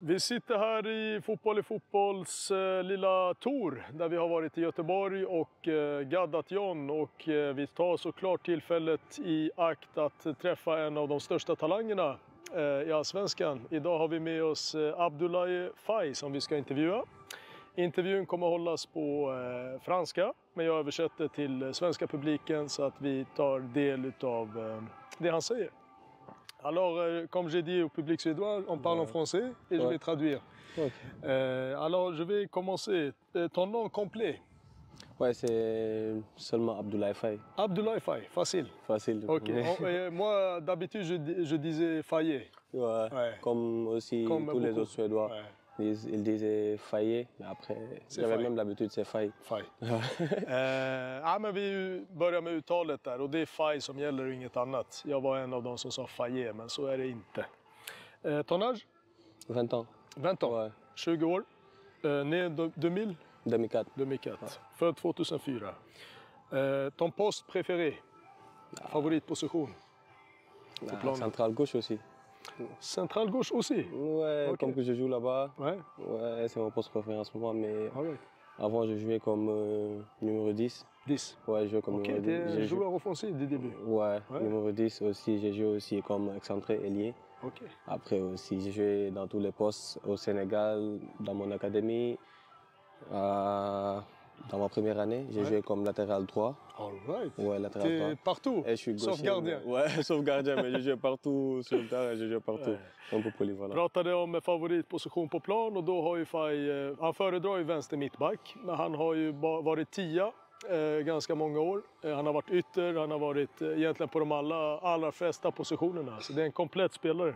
Vi sitter här i Fotbolls lilla tour där vi har varit i Göteborg och gaddat John, och vi tar såklart tillfället i akt att träffa en av de största talangerna i Allsvenskan. Idag har vi med oss Abdoulaye Faye som vi ska intervjua. Intervjun kommer att hållas på franska, men jag översätter till svenska publiken så att vi tar del av det han säger. Alors, comme j'ai dit au public suédois, on parle en français et je vais traduire. Okay. Alors, je vais commencer. Ton nom complet? Ouais, c'est seulement Abdoulaye Faye. Abdoulaye Faye, facile. Facile. Ok. Moi, d'habitude, je disais Faye. Ouais. Comme aussi tous les autres Suédois. Ouais. Ils disaient Faye, mais après, j'avais même l'habitude, c'est Faye. Faye. Men vi börjar med uttalet där, och det är Faye som gäller och inget annat. Jag var en av dem som sa Faye, men så är det inte. Ton âge? 20 ans. 20 ans? Ouais. 20 år. Né 2000? 2004. 2004. Ouais. Född 2004. Ton poste préféré? Favoritposition? Central gauche aussi. Central gauche aussi? Ouais, okay. Comme que je joue là-bas. Ouais. Ouais, c'est mon poste préféré en ce moment, mais avant je jouais comme numéro 10. 10? Ouais, je jouais comme numéro 10. T'es joueur offensif dès le début? Ouais, numéro 10 aussi, j'ai joué aussi comme excentré ailier. Ok. Après aussi, j'ai joué dans tous les postes au Sénégal, dans mon académie. Dans ma première année, j'ai joué comme latéral droit. Alright. Ouais, latéral droit. T'es partout? Et je suis gaucher, sauf gardien? Ouais, sauf gardien, mais j'ai joué partout sur le terrain, j'ai joué partout. Un peu polyvalent. Pratade om favoritposition på plan, och då har ju Faye, han föredrar ju vänster mittback, men han har ju varit 10 ganska många år. Han har varit ytter, han har varit egentligen på de allra flesta positionerna, så det är en komplett spelare.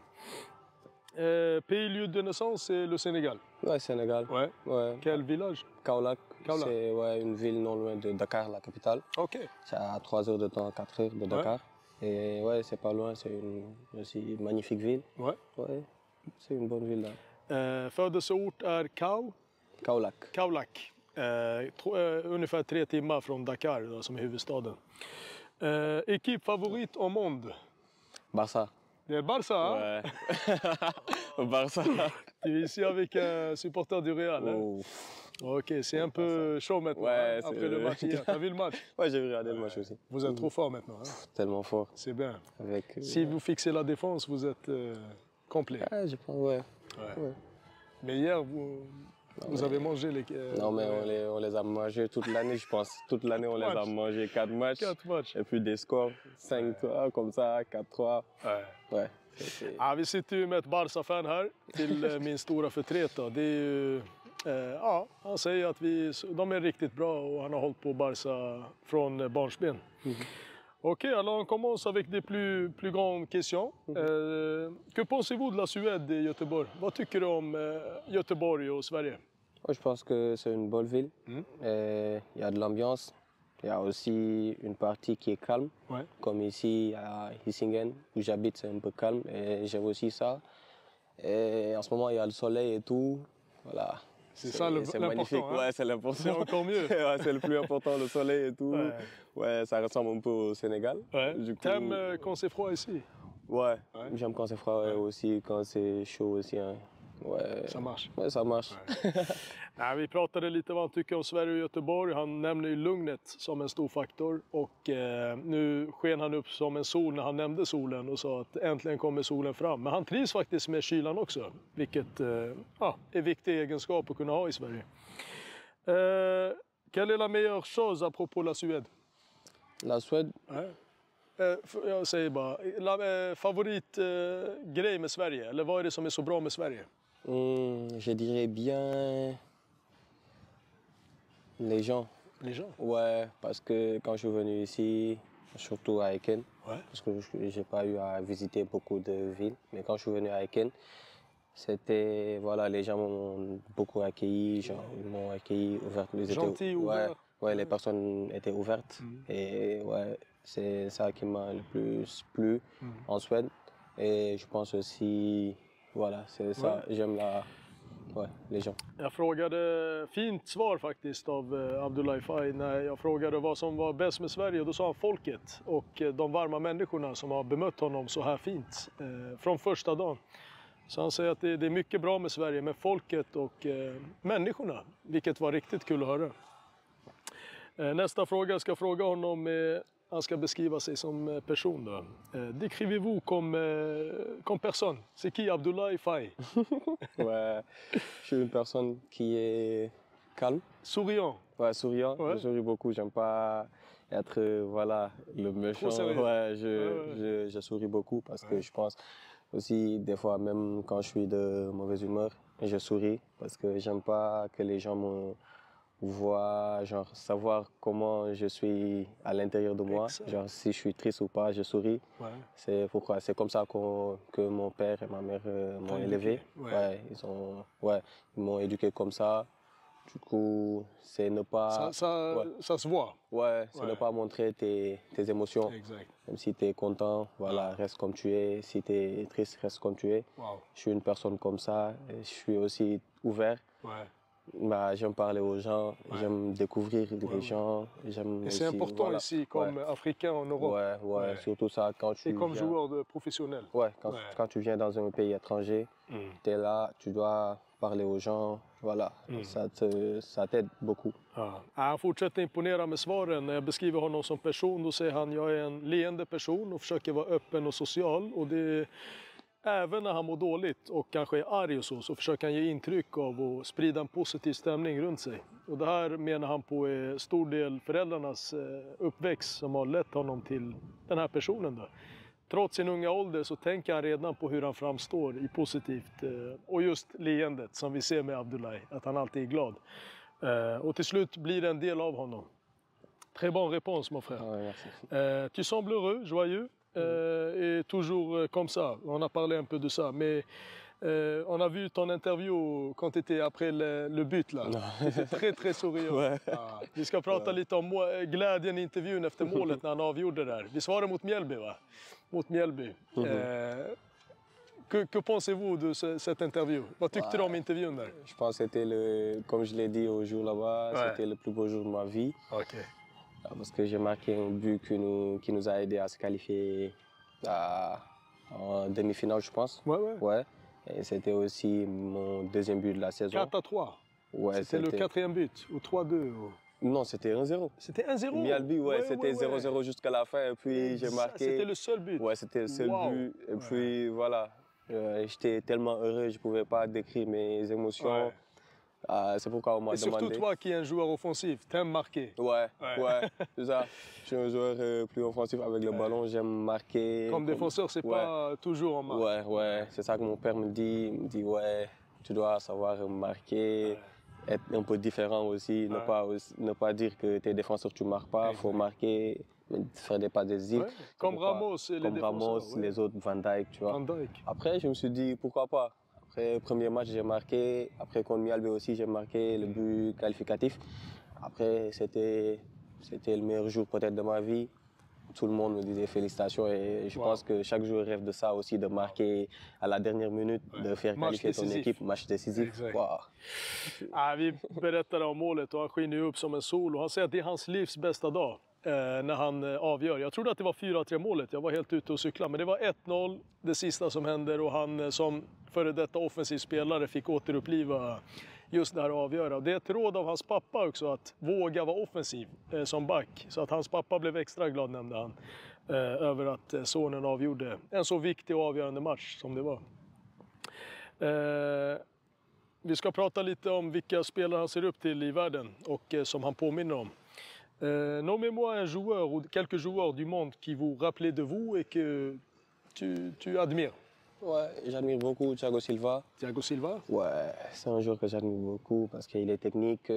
Pays lieu de naissance, c'est le Sénégal. Ouais, Sénégal. Ouais. Quel village? Kaolack. C'est une ville non loin de Dakar, la capitale. Ok. C'est à 3 heures de temps, 4 heures de Dakar. Et ouais, c'est pas loin, c'est aussi une magnifique ville. Ouais. C'est une bonne ville là. Födelseort är Kaolack. Kaolack. Ungefär 3 timmar från Dakar då, som är huvudstaden. Équipe favorite au monde? Barça. Det är Barça? Ouais. Barça. Tu es ici avec un supporter du Real. Hein? Ok, c'est un peu chaud maintenant, après le match hier. T'as vu le match? Ouais, j'ai regardé le match aussi. Vous êtes trop fort maintenant. Hein? Tellement fort. C'est bien. Avec, si vous fixez la défense, vous êtes complet. Ah, je pense, ouais. Mais hier, vous avez mangé les... non, mais on les a mangés toute l'année, je pense. Toute l'année, on les a mangés 4 matchs. 4 matchs. Et puis des scores, 5-3, comme ça, 4-3. Ouais. Vi sitter ju med ett Barca-fan här, till min stora förtret. Det är ju, han säger att de är riktigt bra, och han har hållit på Barca från barnsben. Ok, alors on commence avec des plus grandes questions. Que pensez-vous de la Suède et Göteborg? Vad tycker du om Göteborg och Sverige? Je pense que c'est une bonne ville. Il y a de l'ambiance. Il y a aussi une partie qui est calme. Comme ici à Hisingen, où j'habite, c'est un peu calme. Et j'aime aussi ça. Et en ce moment, il y a le soleil et tout. Voilà. C'est magnifique. Hein? Ouais, c'est l'important. C'est encore mieux. C'est le plus important, le soleil et tout. Ouais, ça ressemble un peu au Sénégal. T'aimes quand c'est froid ici? Ouais. J'aime quand c'est froid aussi, quand c'est chaud aussi. Hein. Ouais. Ça marche. Ouais, ça marche. Vi pratade lite vad han tycker om Sverige och Göteborg. Han nämner ju lugnet som en stor faktor. Och nu sken han upp som en sol när han nämnde solen och sa att äntligen kommer solen fram. Men han trivs faktiskt med kylan också. Vilket är en viktig egenskap att kunna ha i Sverige. Quelle est la meilleure chose à propos de la Suède? La Suède? Jag säger bara, favoritgrej med Sverige? Eller vad är det som är så bra med Sverige? Je dirais bien les gens. Les gens? Ouais, parce que quand je suis venu ici, surtout à Eken, parce que je n'ai pas eu à visiter beaucoup de villes, mais quand je suis venu à Eken, c'était, voilà, les gens m'ont beaucoup accueilli, genre, ils m'ont accueilli ouvertement. Gentil, ouvert. Ouais, les personnes étaient ouvertes, et ouais, c'est ça qui m'a le plus plu en Suède. Et je pense aussi, voilà, c'est ça, j'aime les gens. Jag frågade, fint svar faktiskt av Abdoulaye Faye, när jag frågade vad som var bäst med Sverige, och då sa han folket och de varma människorna som har bemött honom så här fint från första dagen. Så han säger att det är mycket bra med Sverige, med folket och människorna, vilket var riktigt kul att höra. Nästa fråga, jag ska fråga honom, han ska beskriva sig som person då. Décrivez-vous comme personne. C'est qui Abdoulaye Faye? Ouais, je suis une personne qui est calme. Souriant. Ouais, souriant. Ouais. Je souris beaucoup. J'aime pas être voilà, le méchant. Ouais, je souris beaucoup parce que je pense aussi, des fois, même quand je suis de mauvaise humeur, je souris parce que j'aime pas que les gens me voient, genre, savoir comment je suis à l'intérieur de moi. Exact. Genre, si je suis triste ou pas, je souris. Ouais. C'est pourquoi, c'est comme ça que mon père et ma mère m'ont élevé. Ouais. Ils m'ont éduqué comme ça. Du coup, c'est ne pas... Ça se voit. Ouais, c'est ne pas montrer tes émotions. Exact. Même si tu es content, voilà, reste comme tu es. Si tu es triste, reste comme tu es. Wow. Je suis une personne comme ça. Et je suis aussi ouvert. Ouais. Bah, j'aime parler aux gens, j'aime découvrir les gens. Et c'est important ici, comme Africain en Europe. Ouais, surtout ça quand tu et comme joueur professionnel. Ouais, quand tu viens dans un pays étranger, tu es là, tu dois parler aux gens. Voilà, ça t'aide beaucoup. Han fortsätter imponera med svaren. När jag beskriver honom som person, då säger han, jag är en leende person och försöker vara öppen och social. Och det, även när han mår dåligt och kanske är arg och så försöker han ge intryck av att sprida en positiv stämning runt sig. Och det här menar han på är stor del föräldrarnas uppväxt som har lett honom till den här personen då. Trots sin unga ålder så tänker han redan på hur han framstår i positivt och just leendet som vi ser med Abdoulaye, att han alltid är glad. Och till slut blir det en del av honom. Très bonne réponse, mon frère. Tu sembles heureux, joyeux et toujours comme ça. On a parlé un peu de ça, mais on a vu ton interview quand tu étais après le but là. Tu étais très, très souriant. Vi ska prata lite om glädjen i intervjun efter målet när han avgjorde det där. Vi svarade mot Mjällby, va? Mot Mjällby. Que pensez-vous de cette interview? Vad tyckte du om intervjun där? Je pense que c'était, comme je l'ai dit au jour là-bas, c'était le plus beau jour de ma vie. Okay. Parce que j'ai marqué un but qui nous a aidé à se qualifier en demi-finale, je pense. Ouais. Et c'était aussi mon deuxième but de la saison. 4-3. Ouais, c'était le quatrième but, ou 3-2. Non, c'était 1-0. C'était 1-0. Mjällby, c'était 0-0 jusqu'à la fin. Et puis j'ai marqué. C'était le seul but. Ouais, c'était le seul but. Et puis voilà, j'étais tellement heureux, je ne pouvais pas décrire mes émotions. C'est pourquoi on m'a demandé. Et surtout toi qui es un joueur offensif, t'aimes marquer. Ouais, c'est ça. Je suis un joueur plus offensif avec le ballon, j'aime marquer. Comme défenseur, c'est pas toujours en marque. Ouais, c'est ça que mon père me dit. Il me dit, ouais, tu dois savoir marquer, être un peu différent aussi, ne pas dire que tu es défenseur, tu ne marques pas, il faut marquer, faire des pas décisifs. Comme Ramos et les défenseurs. Comme Ramos, les autres, Van Dijk, tu vois. Après, je me suis dit, pourquoi pas. Après le premier match, j'ai marqué. Après, contre Mjällby aussi, j'ai marqué le but qualificatif. Après, c'était le meilleur jour peut-être de ma vie. Tout le monde me disait félicitations et je pense que chaque joueur rêve de ça aussi, de marquer à la dernière minute, de faire qualifier ton équipe, match décisif. Vi berättade om målet och han skiner upp som en sol och han säger att det är hans livs bästa dag. När han avgör. Jag trodde att det var 4-3 målet. Jag var helt ute och cykla. Men det var 1-0 det sista som händer och han som före detta offensiv spelare fick återuppliva just det här avgöra. Det är ett råd av hans pappa också att våga vara offensiv som back. Så att hans pappa blev extra glad, nämnde han, över att sonen avgjorde en så viktig och avgörande match som det var. Vi ska prata lite om vilka spelare han ser upp till i världen och som han påminner om. Nommez-moi un joueur ou quelques joueurs du monde qui vous rappellent de vous et que tu admires. Ouais, j'admire beaucoup Thiago Silva. Thiago Silva? Ouais, c'est un joueur que j'admire beaucoup parce qu'il est technique.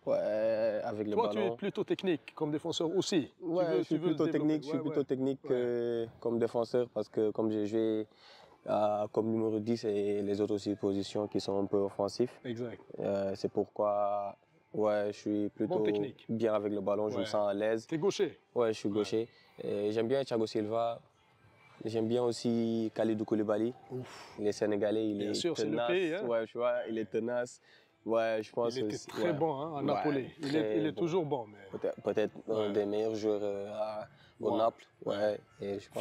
Ouais, avec le ballon. Toi, tu es plutôt technique comme défenseur aussi. Ouais, je suis plutôt technique comme défenseur parce que comme j'ai joué comme numéro 10 et les autres aussi positions qui sont un peu offensifs. Exact. C'est pourquoi je suis plutôt bien avec le ballon, je me sens à l'aise. Tu es gaucher? Ouais, je suis gaucher. J'aime bien Thiago Silva. J'aime bien aussi Kalidou Koulibaly. Il est sénégalais, il est tenace. C'est le pays, hein? Ouais, tu vois, il est tenace. Ouais, je pense. Il était très bon à Napoli. Il est toujours bon. Mais... Peut-être un des meilleurs joueurs au Naples. Ouais. Et je pense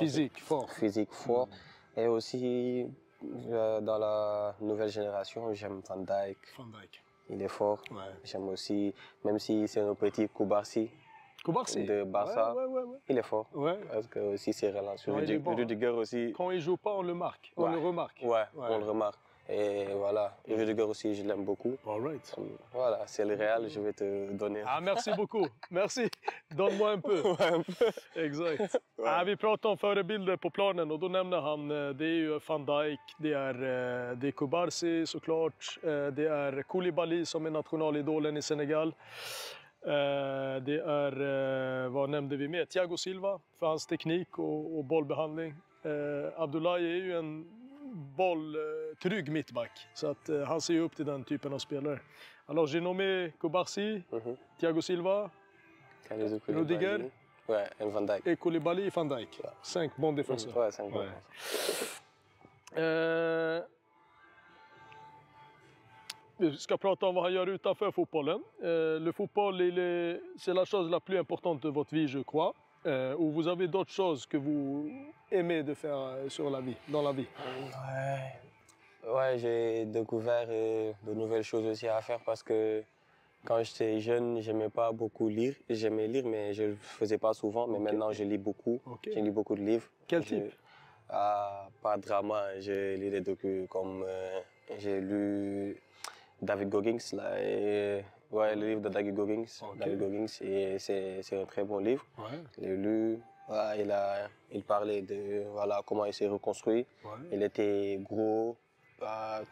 physique fort. Et aussi, Dans la nouvelle génération, j'aime Van Dijk. Van Dijk. Il est fort. Ouais. J'aime aussi, même si c'est un petit Koubarsi de Barça, il est fort. Ouais. Parce que aussi c'est relance. Non, il est bon, Rudiger aussi. Quand il joue pas, on le marque. On le remarque. Ouais, on le remarque. Et voilà, Rudiger aussi, je l'aime beaucoup. All right. Voilà, c'est le Real, je vais te donner. Ah, merci beaucoup. Merci. Donne-moi un peu. Exakt. Ja, vi pratade om förebilder på planen och då nämner han, det är ju Van Dijk, det är Koubarsi såklart, det är Koulibaly som är nationalidolen i Senegal. Det är, vad nämnde vi mer? Thiago Silva för hans teknik och bollbehandling. Abdoulaye är ju en bolltrygg mittback, så att han ser ju upp till den typen av spelare. Alors j'ai nommé Koubarsi, Thiago Silva, Rudiger, ouais, et Van Dijk. Et Koulibaly et Van Dijk. 5 bons défenseurs. Ouais, 5 bons. Vi ska prata om vad han gör utanför fotbollen. Le football, c'est la chose la plus importante de votre vie, je crois. Ou vous avez d'autres choses que vous aimez de faire dans la vie? Ouais, j'ai découvert de nouvelles choses aussi à faire parce que quand j'étais jeune, j'aimais pas beaucoup lire. J'aimais lire, mais je le faisais pas souvent. Mais maintenant, je lis beaucoup. J'ai lu beaucoup de livres. Quel type? Pas de drama. J'ai lu des documents comme... j'ai lu David Goggins, là, ouais, le livre de David Goggins. David Goggins, c'est un très bon livre. Ouais. Je l'ai lu. Voilà, il parlait de voilà, comment il s'est reconstruit. Ouais. Il était gros.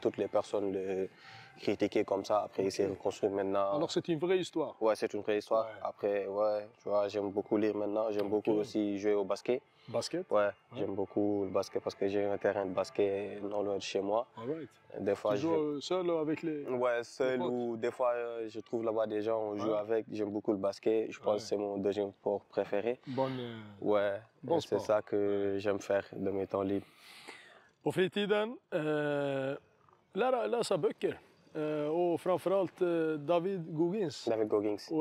Toutes les personnes le critiquaient comme ça. Après, il s'est reconstruit maintenant. Alors, c'est une vraie histoire? Ouais, c'est une vraie histoire. Ouais. Après, ouais, tu vois, j'aime beaucoup lire maintenant. J'aime beaucoup aussi jouer au basket. Basket? Ouais, j'aime beaucoup le basket parce que j'ai un terrain de basket non loin de chez moi. Alright. Des fois, tu joues seul avec les... Ouais, seul ou des fois, je trouve là-bas des gens, on joue avec. J'aime beaucoup le basket. Je pense que c'est mon deuxième sport préféré. Ouais, bon c'est ça que j'aime faire de mes temps libres. På fritiden, läsa böcker. Och framförallt David Goggins. David Goggins.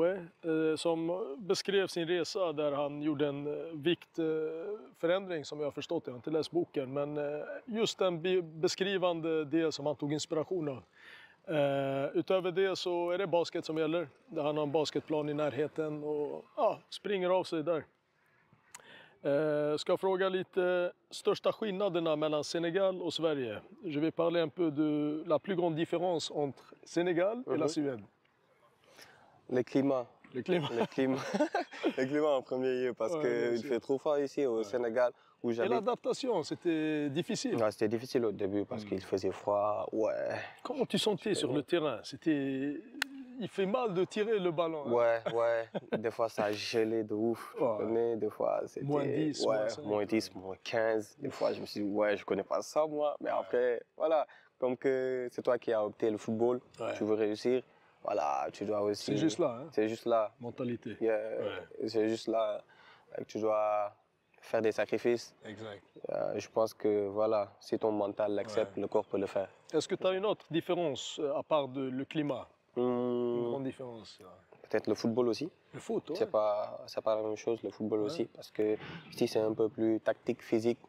Som beskrev sin resa där han gjorde en viktförändring som jag har förstått. Jag har inte läst boken, men just den beskrivande del som han tog inspiration av. Utöver det så är det basket som gäller. Där han har en basketplan i närheten och springer av sig där. Ska fråga lite största skillnaderna mellan Sénégal och Sverige. Je vais parler un peu de la plus grande différence entre Sénégal et la Suède. Le climat. Le climat. Le climat. Le climat en premier lieu parce qu'il fait trop froid ici au Sénégal où j'habite. Et l'adaptation, c'était difficile? Ouais, c'était difficile au début parce qu'il faisait froid. Ouais. Comment tu sentais sur le terrain? Il fait mal de tirer le ballon. Ouais, ouais. Des fois, ça gelait de ouf. Des fois, c'était... Moins 10, moins 10, moins 15. Des fois, je me suis dit, je connais pas ça, moi. Mais après, voilà. Comme que c'est toi qui as opté le football, tu veux réussir. Voilà, tu dois aussi... C'est juste là, hein? C'est juste là. Mentalité. C'est juste là que tu dois faire des sacrifices. Exact. Je pense que, voilà, si ton mental l'accepte, le corps peut le faire. Est-ce que tu as une autre différence, à part le climat? Une grande différence. Peut-être le football aussi. Le foot, ouais. C'est pas la même chose, le football aussi, parce que ici c'est un peu plus tactique, physique.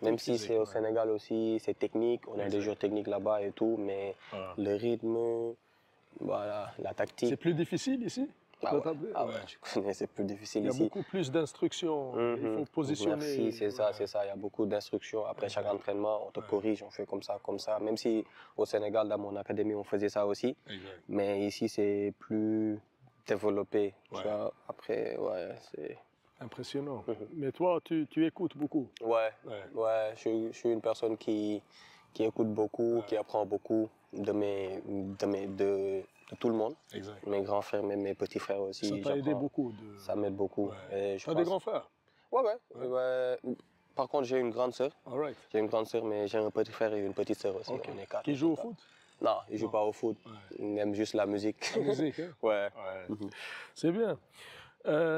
Même si c'est au Sénégal aussi, c'est technique, on a des joueurs techniques là-bas et tout, mais le rythme, voilà, la tactique. C'est plus difficile ici? Je connais, c'est plus difficile ici. Il y a beaucoup plus d'instructions, il faut positionner. Merci, c'est ça, il y a beaucoup d'instructions. Après chaque entraînement, on te corrige, on fait comme ça. Même si au Sénégal, dans mon académie, on faisait ça aussi. Exact. Mais ici, c'est plus développé. Tu vois. Après, c'est... Impressionnant. Mais toi, tu écoutes beaucoup? Ouais. Je suis une personne qui écoute beaucoup, qui apprend beaucoup de tout le monde. Exact. Mes grands frères, même mes petits frères aussi. Ça t'a aidé beaucoup? Ça m'aide beaucoup. Tu as des grands frères? Ouais. Par contre, j'ai une grande sœur. Right. J'ai une grande sœur, mais j'ai un petit frère et une petite sœur aussi. On est 4. Qui joue au foot? Non, ils ne jouent pas au foot. Ils aiment juste la musique. La musique, hein? Ouais. C'est bien.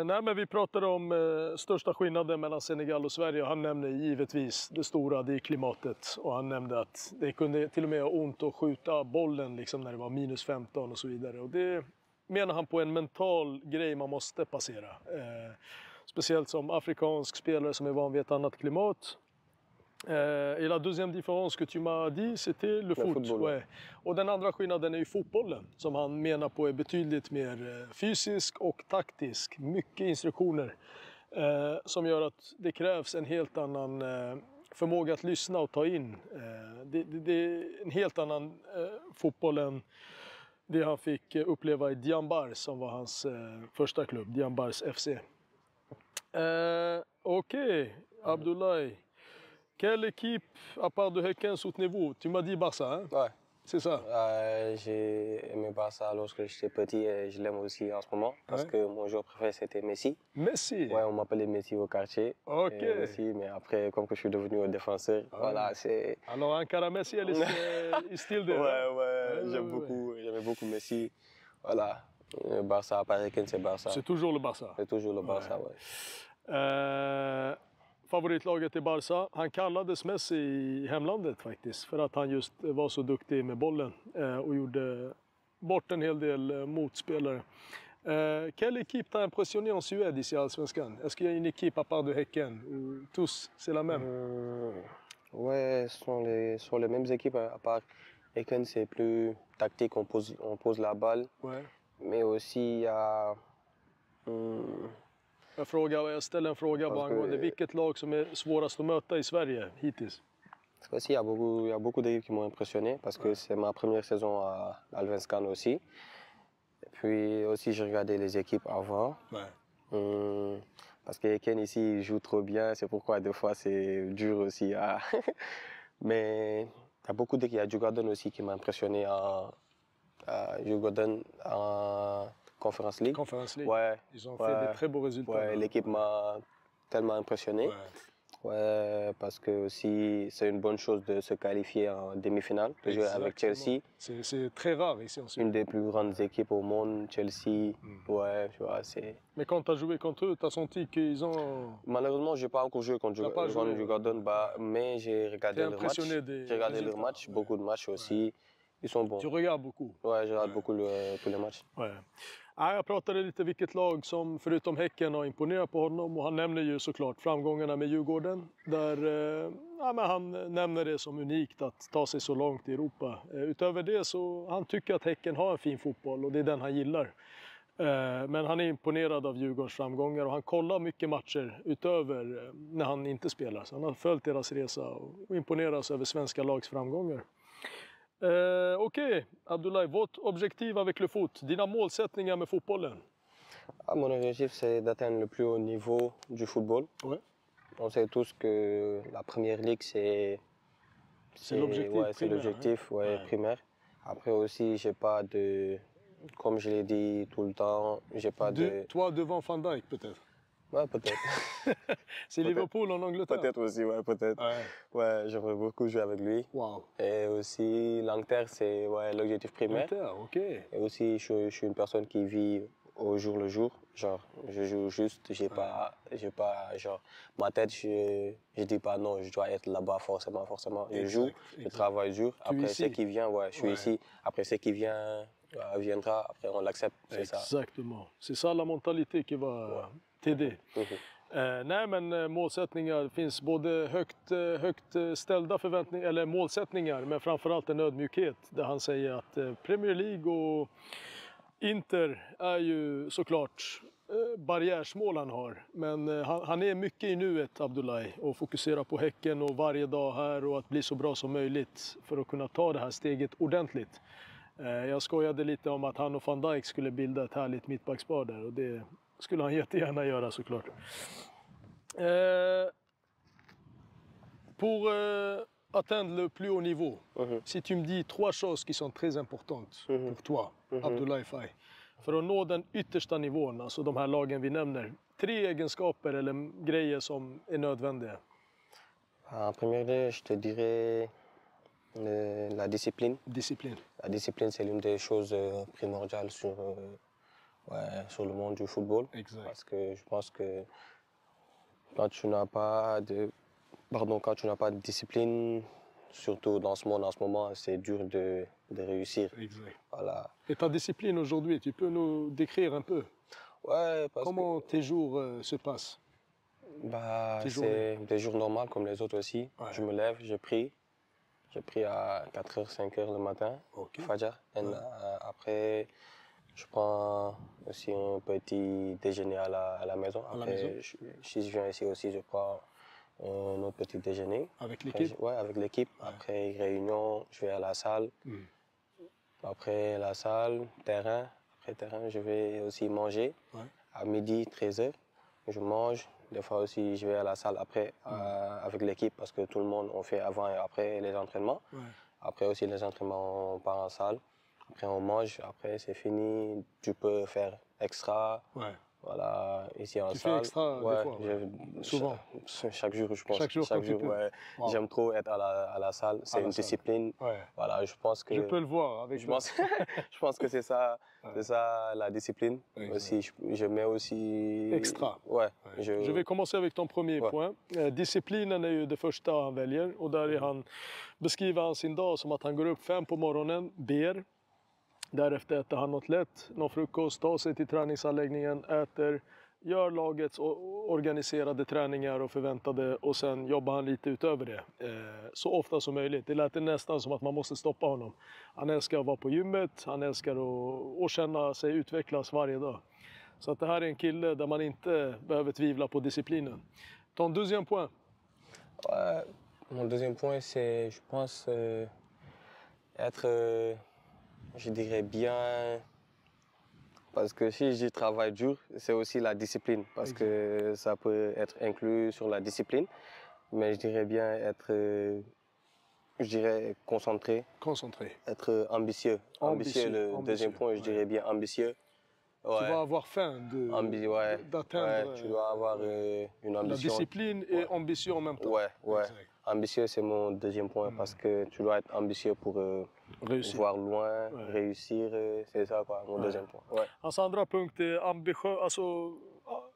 Nej, men vi pratar om största skillnaden mellan Senegal och Sverige. Han nämnde givetvis det stora, det är klimatet. Och han nämnde att det kunde till och med ha ont att skjuta bollen liksom när det var minus 15 och så vidare. Och det menar han på en mental grej man måste passera. Speciellt som afrikansk spelare som är van vid ett annat klimat. Et la deuxième différence que tu m'as dit, c'était le foot. Football, Ouais. Och den andra skillnaden är ju fotbollen, som han menar på är betydligt mer fysisk och taktisk. Mycket instruktioner som gör att det krävs en helt annan förmåga att lyssna och ta in. Det är en helt annan fotboll än det han fick uppleva i Diambars, som var hans första klubb, Diambars FC. Okej, Abdoulaye. Quelle équipe, à part de Häcken, soutenez-vous? Tu m'as dit Barça, hein? Ouais. C'est ça? J'ai aimé Barça lorsque j'étais petit et je l'aime aussi en ce moment parce que mon joueur préféré c'était Messi. Messi? Ouais, on m'appelait Messi au quartier. Ok. Aussi, mais après, comme que je suis devenu un défenseur, voilà, c'est... Alors, Ankara Messi, elle est still there. Ouais, j'aimais beaucoup Messi. Voilà, Barça, Paris, c'est Barça. C'est toujours le Barça? C'est toujours le Barça, ouais. Favoritlaget är Barça. Han kallades Messi i hemlandet faktiskt, för att han just var så duktig med bollen och gjorde bort en hel del motspelare. Quelle équipe t'a impressionné en Suède ici à Allsvenskan? Est-ce qu'il y a une équipe à part de Häcken ou tous c'est la même? Ouais, ce sont les mêmes équipes à part Häcken, c'est plus tactique, on pose la balle. Ouais. Mais aussi il y a... Jag ställer en fråga bara angående vilket lag som är svårast att möta i Sverige hittills. Aussi, il y a beaucoup d'équipes qui m'ont impressionné parce que c'est ma première saison à Allsvenskan aussi. Et puis aussi, j'ai regardé les équipes avant. Ouais. Parce que Häcken ici, il joue trop bien, c'est pourquoi des fois c'est dur aussi. Mais il y a beaucoup d'équipes. Il y a Djurgården aussi qui m'a impressionné Djurgården en Conference League. Conference League. Ouais. Ils ont fait des très beaux résultats. Ouais, l'équipe m'a tellement impressionné. Ouais, parce que aussi c'est une bonne chose de se qualifier en demi-finale, de jouer avec Chelsea. C'est très rare ici en Suède. Une des plus grandes équipes au monde, Chelsea. Ouais, tu vois, c'est... Mais quand tu as joué contre eux, tu as senti qu'ils ont... Malheureusement, je n'ai pas encore joué contre Djurgården, mais j'ai regardé leur match. J'ai regardé leur match, beaucoup de matchs aussi. Ils sont bons. Tu regardes beaucoup? Ouais, je regarde beaucoup tous les matchs. Ouais. Jag pratade lite vilket lag som förutom Häcken har imponerat på honom, och han nämner ju såklart framgångarna med Djurgården där men han nämner det som unikt att ta sig så långt i Europa. Utöver det så han tycker att Häcken har en fin fotboll och det är den han gillar. Men han är imponerad av Djurgårdens framgångar och han kollar mycket matcher utöver när han inte spelar. Så han har följt deras resa och imponeras över svenska lags framgångar. Okej, Abdoulaye, votre objectif avec le foot, dina målsättningar med fotbollen? Mon objectif, c'est d'atteindre le plus haut niveau du football. Ouais. On sait tous que la première ligue, c'est l'objectif primaire. Après aussi, j'ai pas de... Comme je l'ai dit tout le temps, j'ai pas de... Toi devant Van Dijk, peut-être? Ouais, peut-être. C'est Liverpool en Angleterre? Peut-être aussi, ouais, peut-être. Ouais, j'aimerais beaucoup jouer avec lui. Wow. Et aussi, l'Angleterre, c'est l'objectif primaire. L'Angleterre, ok. Et aussi, je suis une personne qui vit au jour le jour. Genre, je joue juste, j'ai pas, genre, ma tête, je dis pas non, je dois être là-bas forcément. Je joue, je travaille dur. Après, ce qui vient, je suis ici. Après, ce qui viendra, après, on l'accepte, c'est ça. Exactement. C'est ça la mentalité qui va t'aider. Nej, men målsättningar, det finns både högt ställda förväntningar, eller målsättningar, men framförallt en ödmjukhet där han säger att Premier League och Inter är ju såklart barriärsmål han har. Men han är mycket i nuet, Abdoulaye, och fokuserar på Häcken och varje dag här och att bli så bra som möjligt för att kunna ta det här steget ordentligt. Jag skojade lite om att han och Van Dijk skulle bilda ett härligt mittbackspar där och det skulle han jättegärna göra såklart. Pour atteindre le plus haut niveau, si tu me dis 3 choses qui sont très importantes pour toi, Abdoulaye Faye, för att nå den yttersta nivån, alltså de här lagen vi nämner, 3 egenskaper eller grejer som är nödvändiga. En premier lieu, je te dirais la discipline. La discipline, c'est l'une des choses primordiales sur le monde du football. Exact. Parce que je pense que quand tu n'as pas de discipline, surtout dans ce monde en ce moment, c'est dur de réussir. Exact. Voilà. Et ta discipline aujourd'hui, tu peux nous décrire un peu? Ouais, Comment tes jours se passent? Bah, c'est des jours normaux comme les autres aussi. Ouais. Je me lève, je prie. Je prie à 4h, 5h le matin, Fajr. Et après, je prends aussi un petit déjeuner à la maison. Après, si je viens ici aussi, je prends un autre petit déjeuner. Avec l'équipe? Oui, avec l'équipe. Ouais. Après, réunion, je vais à la salle. Après la salle, terrain. Après terrain, je vais aussi manger. Ouais. À midi, 13h, je mange. Des fois aussi, je vais à la salle après avec l'équipe parce que tout le monde, on fait avant et après les entraînements. Ouais. Après aussi les entraînements, on part en salle. Après, on mange. Après, c'est fini. Tu peux faire extra. Ouais. Voilà, ici en salle. Tu fais extra des fois, souvent? Chaque jour, je pense. Chaque jour, ouais. Wow. J'aime trop être à la salle. C'est une discipline. Ouais. Voilà, je pense que... Je peux le voir avec toi. Je pense que c'est ça, c'est ça la discipline. Aussi, je mets aussi... Extra. Ouais. Je vais commencer avec ton premier point. Disciplinen är ju det första han väljer. Och där beskriver han sin dag som att han går upp 5 på morgonen, ber. Därefter äter han något lätt, någon frukost, tar sig till träningsanläggningen, äter, gör lagets organiserade träningar och förväntade och sen jobbar han lite utöver det. Så ofta som möjligt. Det lät nästan som att man måste stoppa honom. Han älskar att vara på gymmet, han älskar att känna sig utvecklas varje dag. Så att det här är en kille där man inte behöver tvivla på disciplinen. Ton deuxième point? Mon deuxième point, c'est, je pense, être... je dirais bien, parce que si je dis travail dur, c'est aussi la discipline, parce que ça peut être inclus sur la discipline, mais je dirais bien être, je dirais concentré. Concentré. Être ambitieux. Ambitieux, le deuxième point, je dirais bien ambitieux. Ouais. Tu vas avoir faim d'atteindre. Tu dois avoir une ambition. La discipline et ambitieux en même temps. Ouais. Ambitieux, c'est mon deuxième point parce que tu dois être ambitieux pour voir loin, réussir. C'est ça, quoi, mon deuxième point. Ouais. Hans andra punkt är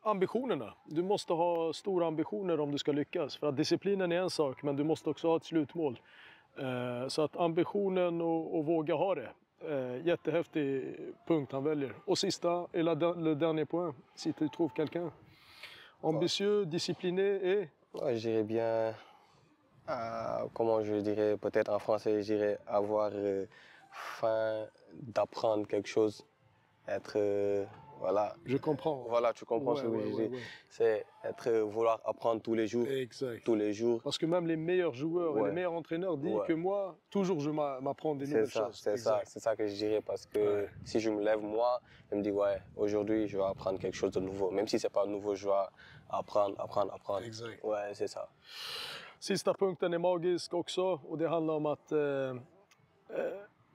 ambitionerna. Du måste ha stora ambitioner om du ska lyckas. För att disciplinen är en sak, men du måste också ha ett slutmål. Så att ambitionen och våga ha det. Jättehäftig punkt han väljer. Och sista, le dernier point, si tu trouves quelqu'un. Ambitieux, discipliné et... Ouais, je dirais bien... comment je dirais, peut-être en français, je dirais avoir faim d'apprendre quelque chose, être, voilà. Je comprends. Voilà, tu comprends ce que je dis. C'est être, vouloir apprendre tous les jours. Exact. Tous les jours. Parce que même les meilleurs joueurs et les meilleurs entraîneurs disent que moi, toujours je m'apprends des nouvelles choses. C'est ça que je dirais parce que si je me lève moi, je me dis aujourd'hui je vais apprendre quelque chose de nouveau. Même si c'est pas nouveau, je vais apprendre. Exact. Ouais, c'est ça. Sista punkten är magisk också och det handlar om att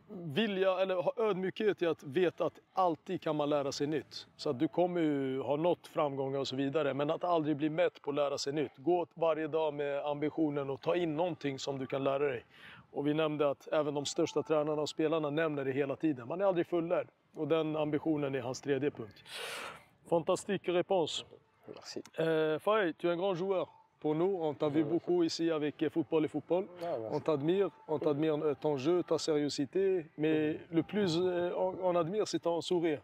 vilja eller ha ödmjukhet i att veta att alltid kan man lära sig nytt. Så att du kommer ju ha nått framgångar och så vidare, men att aldrig bli mätt på att lära sig nytt. Gå varje dag med ambitionen och ta in någonting som du kan lära dig. Och vi nämnde att även de största tränarna och spelarna nämner det hela tiden. Man är aldrig fullärd och den ambitionen är hans tredje punkt. Fantastique réponse. Merci. Faye, tu es un grand joueur. Pour nous, on t'a vu beaucoup ici avec Football et Football. On t'admire ton jeu, ta sérieuxité, mais le plus on admire, c'est ton sourire.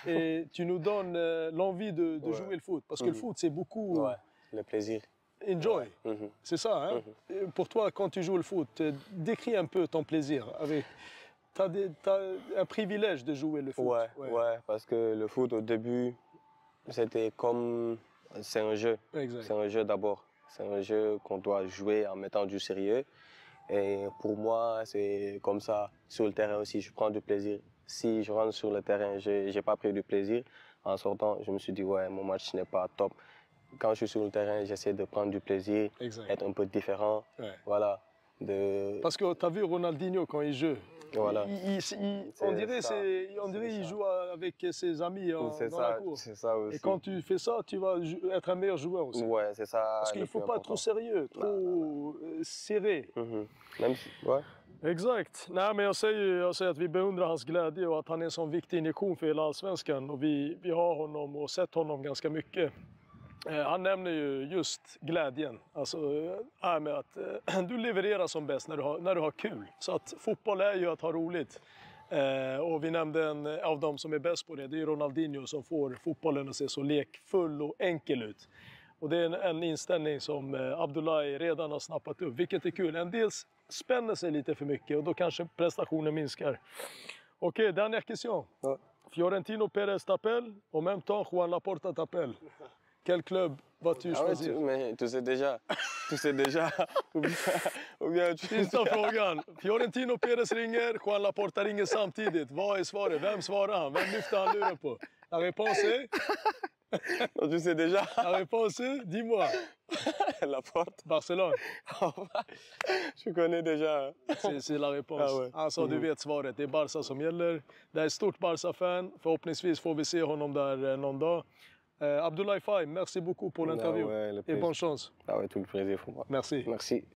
Et tu nous donnes l'envie de jouer le foot, parce que le foot, c'est beaucoup... le plaisir. Enjoy, c'est ça. Hein? Pour toi, quand tu joues le foot, décris un peu ton plaisir. T'as un privilège de jouer le foot. Ouais, parce que le foot, au début, c'était comme... C'est un jeu. Exact. C'est un jeu d'abord. C'est un jeu qu'on doit jouer en mettant du sérieux. Et pour moi, c'est comme ça. Sur le terrain aussi, je prends du plaisir. Si je rentre sur le terrain, je n'ai pas pris du plaisir. En sortant, je me suis dit, mon match n'est pas top. Quand je suis sur le terrain, j'essaie de prendre du plaisir, être un peu différent. Voilà. Parce que tu as vu Ronaldinho quand il joue. Voilà. On dirait qu'il joue avec ses amis dans la cour. C'est ça aussi. Et quand tu fais ça, tu vas être un meilleur joueur aussi. Ouais, c'est ça. Parce qu'il ne faut pas être trop sérieux, trop serré. Même si, Exakt. Nej, men jag säger att vi beundrar hans glädje och att han är en sån viktig injektion för hela allsvenskan. Och vi har honom och sett honom ganska mycket. Han nämner ju just glädjen, alltså med att du levererar som bäst när du har kul. Så att fotboll är ju att ha roligt. Och vi nämnde en av dem som är bäst på det, det är Ronaldinho som får fotbollen att se så lekfull och enkel ut. Och det är en inställning som Abdoulaye redan har snappat upp, vilket är kul. En del spänner sig lite för mycket och då kanske prestationen minskar. Okej, dernière question. Ouais. Fiorentino Pérez t'appelle, en même temps Juan Laporta t'appelle. Quel club vas-tu choisir? Ouais, mais tu sais déjà. Tu sais déjà. Ou bien tu... Sista frågan. Fiorentino Pérez ringer, Juan Laporta ringer samtidigt. Vad är svaret? Vem svarar han? Vem lyfter han luren på? La réponse est? Non, tu sais déjà. La réponse est? Dis-moi. Laporte. Barcelone. Je connais déjà. C'est la réponse. Ah ouais. Alltså, du vet svaret. Det är Barca som gäller. Det är ett stort Barca-fan. Förhoppningsvis får vi se honom där någon dag. Abdoulaye Faye, merci beaucoup pour l'interview. Ah ouais, et bonne chance. Ah ouais, tout le plaisir pour moi. Merci. Merci.